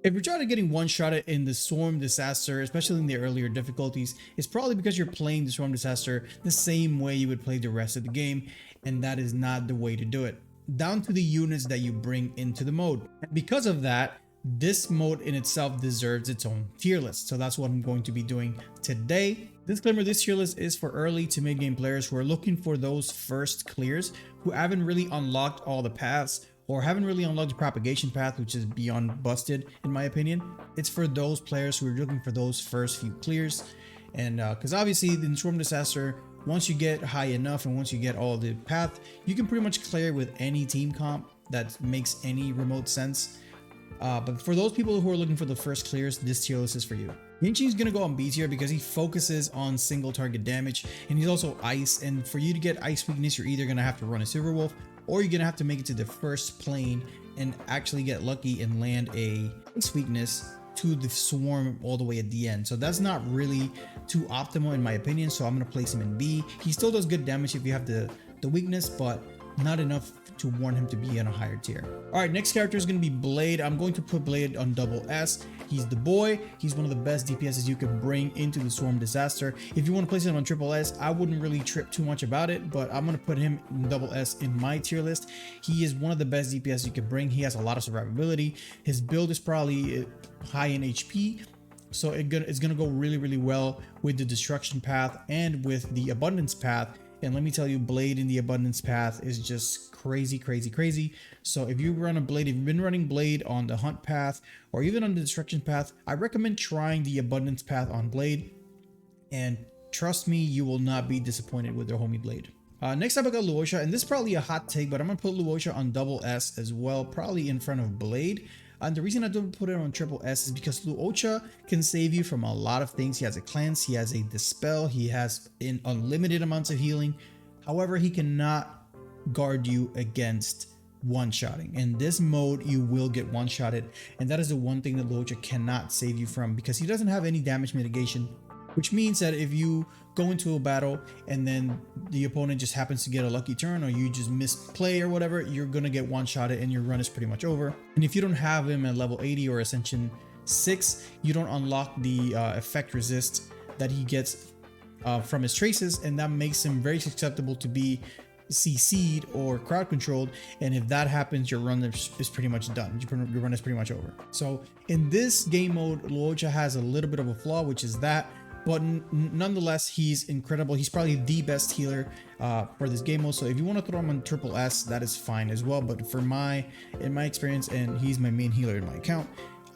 If you're trying to getting one-shotted in the Swarm Disaster, especially in the earlier difficulties, it's probably because you're playing the Swarm Disaster the same way you would play the rest of the game, and that is not the way to do it. Down to the units that you bring into the mode. And because of that, this mode in itself deserves its own tier list. So that's what I'm going to be doing today. Disclaimer, this tier list is for early to mid-game players who are looking for those first clears, who haven't really unlocked all the paths, or haven't really unlocked the propagation path, which is beyond busted in my opinion. It's for those players who are looking for those first few clears. And because obviously in Swarm Disaster, once you get high enough and once you get all the path, you can pretty much clear with any team comp that makes any remote sense. But for those people who are looking for the first clears, this tier list is for you. Yinchi is going to go on B tier because he focuses on single target damage, and he's also ice, and for you to get ice weakness, you're either going to have to run a Silver Wolf, or you're going to have to make it to the first plane and actually get lucky and land a ice weakness to the swarm all the way at the end. So that's not really too optimal in my opinion, so I'm going to place him in B. He still does good damage if you have the weakness, but not enough to warrant him to be in a higher tier. All right, next character is going to be Blade. I'm going to put Blade on double S. He's the boy. He's one of the best DPSs you can bring into the Swarm Disaster. If you want to place it on triple S, I wouldn't really trip too much about it, but I'm going to put him in double S in my tier list. He is one of the best DPS you can bring. He has a lot of survivability. His build is probably high in HP, so it's gonna go really well with the destruction path and with the abundance path. And let me tell you, Blade in the abundance path is just crazy. So if you run a Blade, if you've been running Blade on the hunt path or even on the destruction path, I recommend trying the abundance path on Blade, and trust me, you will not be disappointed with their homie Blade. Next up I got Luocha, and this is probably a hot take, but I'm gonna put Luocha on double S as well, probably in front of Blade. And the reason I don't put it on triple S is because Luocha can save you from a lot of things. He has a cleanse, he has a dispel, he has unlimited amounts of healing. However, he cannot guard you against one-shotting. In this mode, you will get one-shotted, and that is the one thing that Luocha cannot save you from, because he doesn't have any damage mitigation. Which means that if you go into a battle and then the opponent just happens to get a lucky turn, or you just misplay or whatever, you're gonna get one-shotted and your run is pretty much over. And if you don't have him at level 80 or Ascension 6, you don't unlock the effect resist that he gets from his traces, and that makes him very susceptible to be CC'd or crowd controlled. And if that happens, your run is pretty much done. Your run is pretty much over. So in this game mode, Luocha has a little bit of a flaw, which is that, but nonetheless, he's incredible. He's probably the best healer for this game mode. So if you want to throw him on triple S, that is fine as well. But in my experience, and he's my main healer in my account,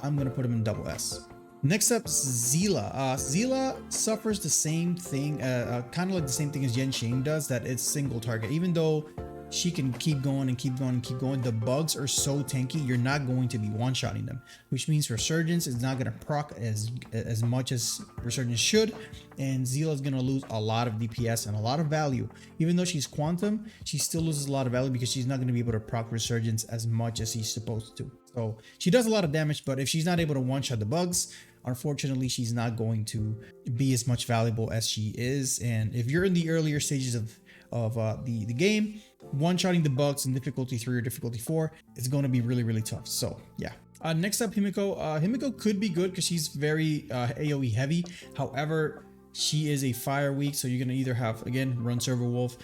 I'm gonna put him in double S. Next up, Zila. Zila suffers the same thing, kind of like the same thing as Yen Shane does, that it's single target. Even though she can keep going, the bugs are so tanky, you're not going to be one-shotting them, which means Resurgence is not going to proc as much as Resurgence should, and Zila is going to lose a lot of DPS and a lot of value. Even though she's Quantum, she still loses a lot of value because she's not going to be able to proc Resurgence as much as she's supposed to. So she does a lot of damage, but if she's not able to one-shot the bugs, unfortunately, she's not going to be as much valuable as she is. And if you're in the earlier stages of the game, one-shotting the bugs in difficulty 3 or difficulty 4 is going to be really tough. So yeah. Next up, Himiko. Himiko could be good because she's very AoE heavy. However, she is a fire weak, so you're going to either have, again, run Server Wolf,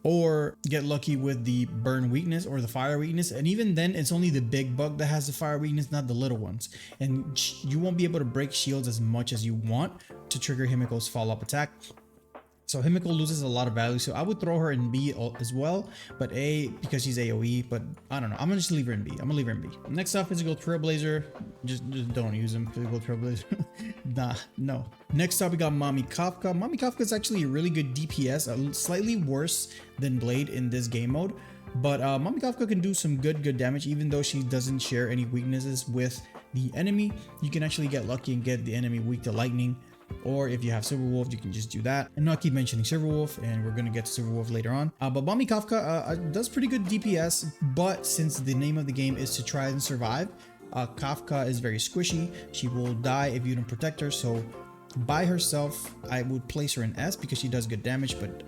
or get lucky with the burn weakness or the fire weakness. And even then, it's only the big bug that has the fire weakness, not the little ones. And you won't be able to break shields as much as you want to trigger Himiko's follow-up attack. So Himiko loses a lot of value, so I would throw her in B as well, but A because she's AoE, but I don't know. I'm gonna just leave her in B. Next up, Physical Trailblazer. Just don't use him. Physical Trailblazer. No. Next up, we got Mami Kafka. Mami Kafka is actually a really good DPS, slightly worse than Blade in this game mode, but Mami Kafka can do some good damage, even though she doesn't share any weaknesses with the enemy. You can actually get lucky and get the enemy weak to lightning. Or if you have Silver Wolf, you can just do that. And not keep mentioning Silver Wolf, and we're gonna get to Silver Wolf later on. But Mami Kafka does pretty good DPS, but since the name of the game is to try and survive, Kafka is very squishy. She will die if you don't protect her, so By herself, I would place her in S because she does good damage, but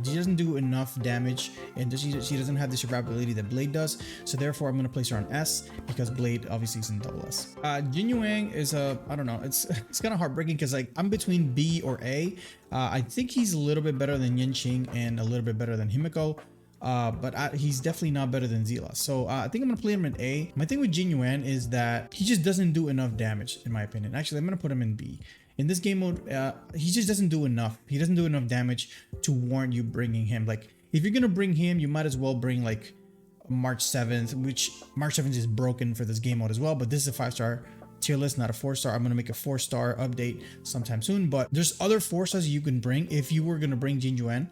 she doesn't do enough damage, and she doesn't have the survivability that Blade does. So therefore, I'm going to place her on S because Blade obviously is in double S. Jin Yuang is I don't know, it's kind of heartbreaking because like I'm between B or A. I think he's a little bit better than Yin Qing and a little bit better than Himiko. But he's definitely not better than Zila. So I think I'm gonna play him in A. My thing with Jin Yuan is that he just doesn't do enough damage, in my opinion. Actually, I'm gonna put him in B. In this game mode, he just doesn't do enough. He doesn't do enough damage to warrant you bringing him. Like, if you're gonna bring him, you might as well bring like March 7th, which March 7th is broken for this game mode as well. But this is a 5-star tier list, not a 4-star. I'm gonna make a 4-star update sometime soon. But there's other 4-stars you can bring if you were gonna bring Jin Yuan.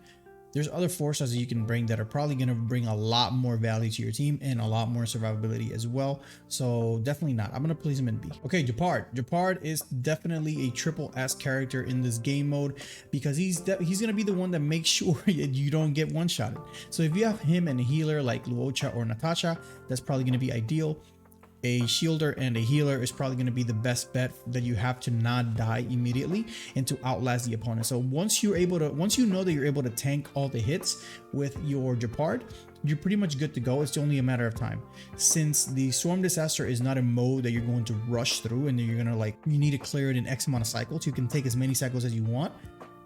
There's other 4-stars that you can bring that are probably going to bring a lot more value to your team and a lot more survivability as well. So definitely not. I'm going to place him in B. Okay, Japard. Japard is definitely a triple S character in this game mode because he's going to be the one that makes sure you don't get one-shotted. So if you have him and a healer like Luocha or Natasha, that's probably going to be ideal. A shielder and a healer is probably going to be the best bet that you have to not die immediately and to outlast the opponent. So once you know that you're able to tank all the hits with your Japard, you're pretty much good to go. It's only a matter of time. Since the Storm Disaster is not a mode that you're going to rush through and then you're going to you need to clear it in X amount of cycles. You can take as many cycles as you want.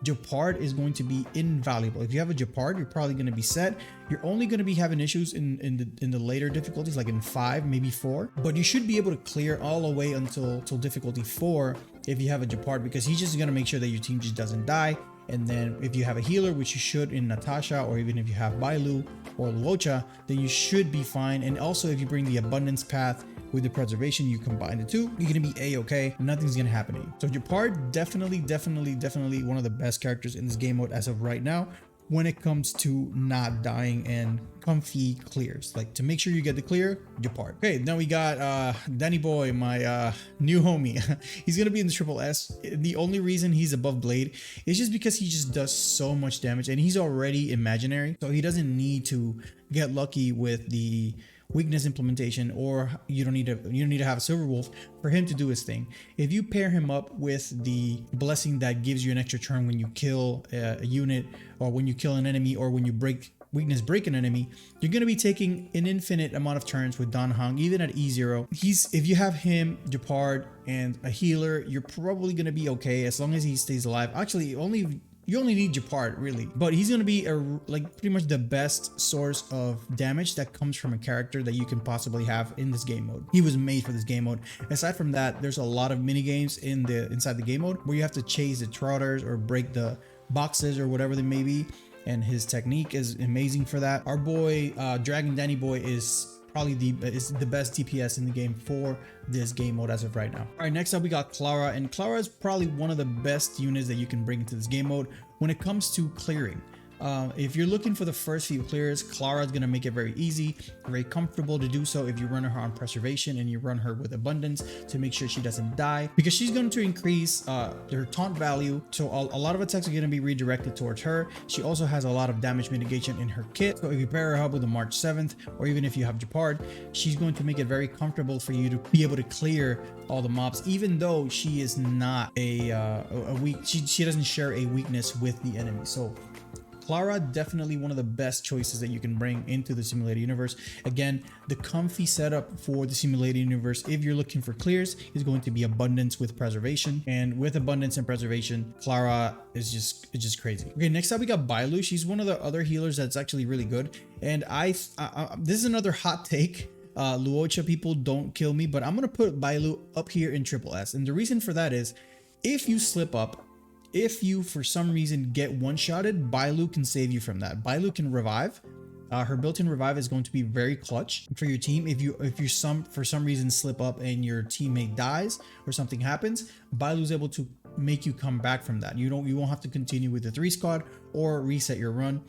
Japard is going to be invaluable. If you have a Japard, you're probably going to be set. You're only going to be having issues in the later difficulties, like in 5, maybe 4. But you should be able to clear all the way until difficulty 4 if you have a Japard, because he's just going to make sure that your team just doesn't die. And then if you have a healer, which you should in Natasha, or even if you have Bailu or Luocha, then you should be fine. And also if you bring the abundance path with the preservation, you combine the two, you're gonna be a-okay. Nothing's gonna happen to you. So Japard, definitely one of the best characters in this game mode as of right now when it comes to not dying and comfy clears. Like, to make sure you get the clear, Japard. Okay, now we got Danny Boy, my new homie. He's gonna be in the triple S. The only reason he's above Blade is just because he just does so much damage and he's already imaginary, so he doesn't need to get lucky with the weakness implementation, or you don't need to have a Silver Wolf for him to do his thing. If you pair him up with the blessing that gives you an extra turn when you kill a unit, or when you kill an enemy, or when you break an enemy, you're going to be taking an infinite amount of turns with Dan Heng, even at E0. If you have him, Japard, and a healer, you're probably going to be okay as long as he stays alive. Actually, you only need Japard, really, but he's going to be pretty much the best source of damage that comes from a character that you can possibly have in this game mode. He was made for this game mode. Aside from that, there's a lot of mini games inside the game mode where you have to chase the trotters or break the boxes or whatever they may be, and his technique is amazing for that. Our boy Dragon Danny Boy is probably the best DPS in the game for this game mode as of right now. All right, next up we got Clara, and Clara is probably one of the best units that you can bring into this game mode when it comes to clearing. If you're looking for the first few clears, Clara is going to make it very easy, very comfortable to do so if you run her on preservation and you run her with abundance to make sure she doesn't die, because she's going to increase her taunt value, so a lot of attacks are going to be redirected towards her. She also has a lot of damage mitigation in her kit, so if you pair her up with the March 7th, or even if you have Japard, she's going to make it very comfortable for you to be able to clear all the mobs, even though she is not she doesn't share a weakness with the enemy. So Clara, definitely one of the best choices that you can bring into the simulated universe. Again, the comfy setup for the simulated universe, if you're looking for clears, is going to be abundance with preservation. And with abundance and preservation, Clara is just crazy. Okay, next up we got Bailu. She's one of the other healers that's actually really good. And this is another hot take. Luocha people, don't kill me, but I'm gonna put Bailu up here in triple S. And the reason for that is, if you slip up, if you for some reason get one-shotted, Bailu can save you from that. Bailu can revive. Her built-in revive is going to be very clutch for your team. If you for some reason slip up and your teammate dies or something happens, Bailu's able to make you come back from that. You won't have to continue with the 3 squad or reset your run.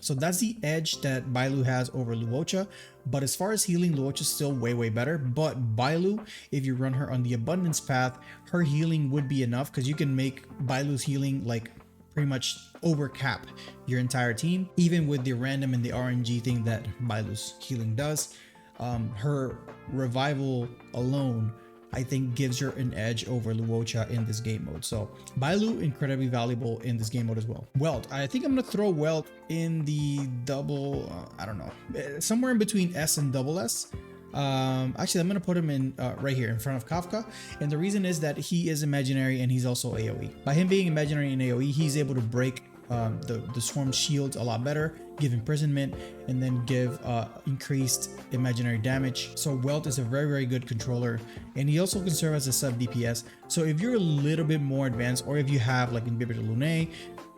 So that's the edge that Bailu has over Luocha. But as far as healing, Luocha is still way better. But Bailu, if you run her on the abundance path, her healing would be enough, because you can make Bailu's healing like pretty much overcap your entire team, even with the random and the RNG thing that Bailu's healing does. Her revival alone I think gives her an edge over Luocha in this game mode. So Bailu, incredibly valuable in this game mode as well. Welt, I think I'm gonna throw Welt in the double, I don't know, somewhere in between S and double S. Actually, I'm gonna put him in right here in front of Kafka, and the reason is that he is imaginary and he's also AoE. By him being imaginary and AoE, he's able to break the swarm shields a lot better, give imprisonment, and then give increased imaginary damage. So Welt is a very good controller, and he also can serve as a sub DPS. So if you're a little bit more advanced, or if you have like Imbiber de Lune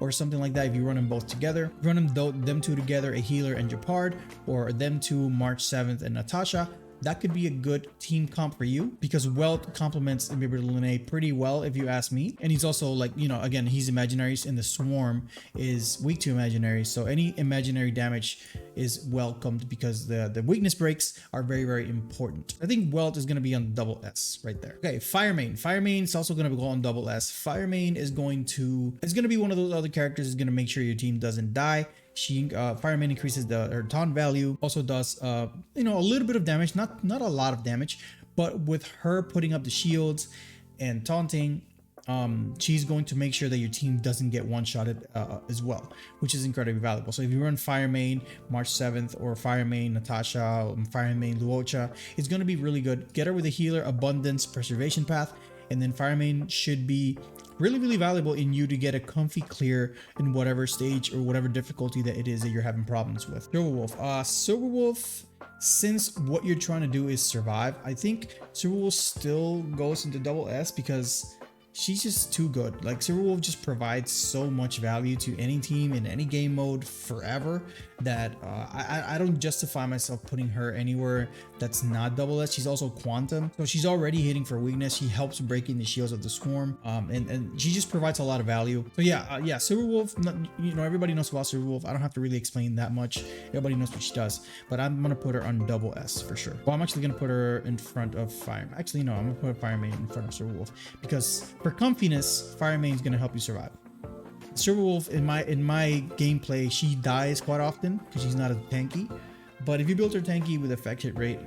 or something like that, if you run them both together, run them two together, a healer and Japard, or them two March 7th and Natasha, that could be a good team comp for you, because Welt complements Imbiber de Lune pretty well if you ask me. And he's also, like, you know, again, he's imaginaries and the swarm is weak to imaginaries, so any imaginary damage is welcomed because the weakness breaks are very important. I think Welt is going to be on double S right there. Okay, Firemain. Firemain is also going to go on double S. Firemain is going to be one of those other characters is going to make sure your team doesn't die. She Firemain increases her taunt value, also does you know, a little bit of damage, not a lot of damage, but with her putting up the shields and taunting, she's going to make sure that your team doesn't get one-shotted as well, which is incredibly valuable. So if you run Firemain March 7th or Firemain Natasha, Firemain Luocha, it's going to be really good. Get her with a healer, abundance, preservation path, and then Firemain should be really valuable in you to get a comfy clear in whatever stage or whatever difficulty that it is that you're having problems with. Silverwolf. Silverwolf, since what you're trying to do is survive, I think Silverwolf still goes into double S because she's just too good. Like, Silverwolf just provides so much value to any team in any game mode forever that I don't justify myself putting her anywhere that's not double S. She's also quantum, so she's already hitting for weakness. She helps breaking the shields of the swarm, and she just provides a lot of value. So yeah, Silverwolf, you know, everybody knows about Silverwolf. I don't have to really explain that much. Everybody knows what she does, but I'm gonna put her on double S for sure. Well, I'm actually gonna put her in front of Fire. Actually, no, I'm gonna put Firemain in front of Silverwolf because for comfiness, Firemain is gonna help you survive. Silverwolf, in my gameplay, she dies quite often because she's not as tanky, but if you build her tanky with effect hit rate,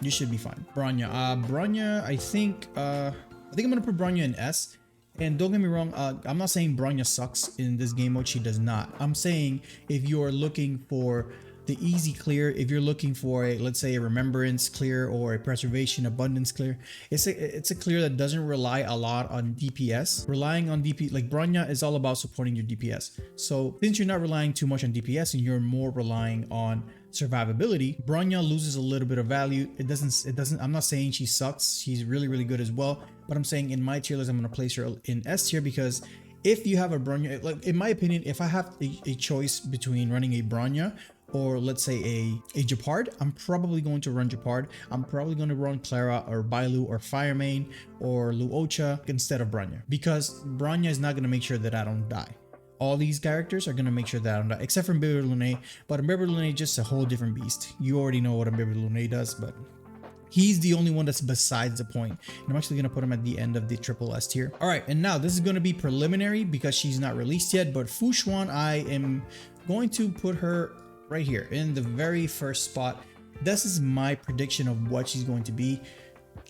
you should be fine. Bronya, I think I'm gonna put Bronya in S. And don't get me wrong, I'm not saying Bronya sucks in this game mode. She does not. I'm saying if you're looking for the easy clear, if you're looking for a, let's say, a remembrance clear or a preservation abundance clear, it's a clear that doesn't rely a lot on DPS. Relying on DP, like Bronya, is all about supporting your DPS. So since you're not relying too much on DPS and you're more relying on survivability, Bronya loses a little bit of value. It doesn't, I'm not saying she sucks. She's really good as well, but I'm saying in my tier list, I'm going to place her in S tier because if you have a Bronya, like in my opinion, if I have a choice between running a Bronya or let's say a Japard, I'm probably going to run Japard. I'm probably going to run Clara or Bailu or Firemain or Luocha instead of Bronya, because Bronya is not going to make sure that I don't die. All these characters are going to make sure that I don't die, except for Imbiber de Lune, but Imbiber de Lune is just a whole different beast. You already know what Imbiber de Lune does, but he's the only one that's besides the point. And I'm actually going to put him at the end of the triple S tier. All right, and now this is going to be preliminary because she's not released yet, but Fu Xuan, I am going to put her right here in the very first spot. This is my prediction of what she's going to be.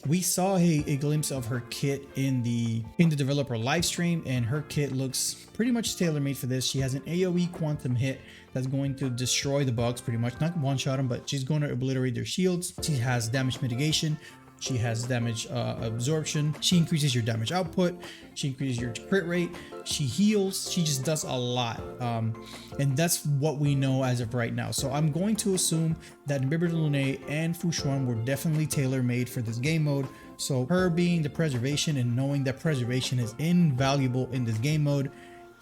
We saw a glimpse of her kit in the developer live stream, and her kit looks pretty much tailor-made for this. She has an AoE quantum hit that's going to destroy the bugs pretty much, not one-shot them, but she's going to obliterate their shields. She has damage mitigation. She has damage absorption. She increases your damage output. She increases your crit rate. She heals. She just does a lot. And that's what we know as of right now. So I'm going to assume that Imbiber de Lune and Fu Xuan were definitely tailor-made for this game mode. So her being the preservation and knowing that preservation is invaluable in this game mode,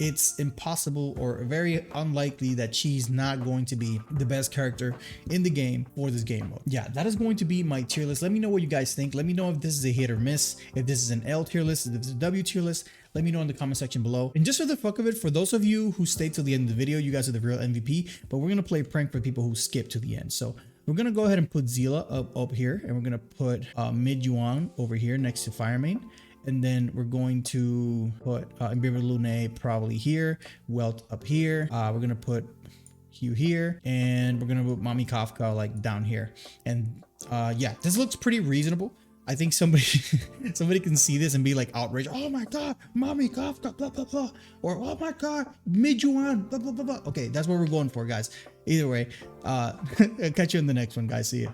it's impossible or very unlikely that she's not going to be the best character in the game for this game mode. Yeah, that is going to be my tier list. Let me know what you guys think. Let me know if this is a hit or miss, if this is an L tier list, if this is a W tier list. Let me know in the comment section below. And just for the fuck of it, for those of you who stayed till the end of the video, you guys are the real MVP, but we're going to play a prank for people who skip to the end. So we're going to go ahead and put Zila up here, and we're going to put Mid Yuan over here next to Firemain. And then we're going to put Imbiber de Lune probably here, Welt up here. We're going to put Hugh here, and we're going to put Mommy Kafka like down here. And yeah, this looks pretty reasonable. I think somebody somebody can see this and be like outraged. Oh my god, mommy Kafka, blah blah blah, or oh my god, Mijuan, blah blah blah blah. Okay, that's what we're going for, guys. Either way, catch you in the next one, guys. See ya.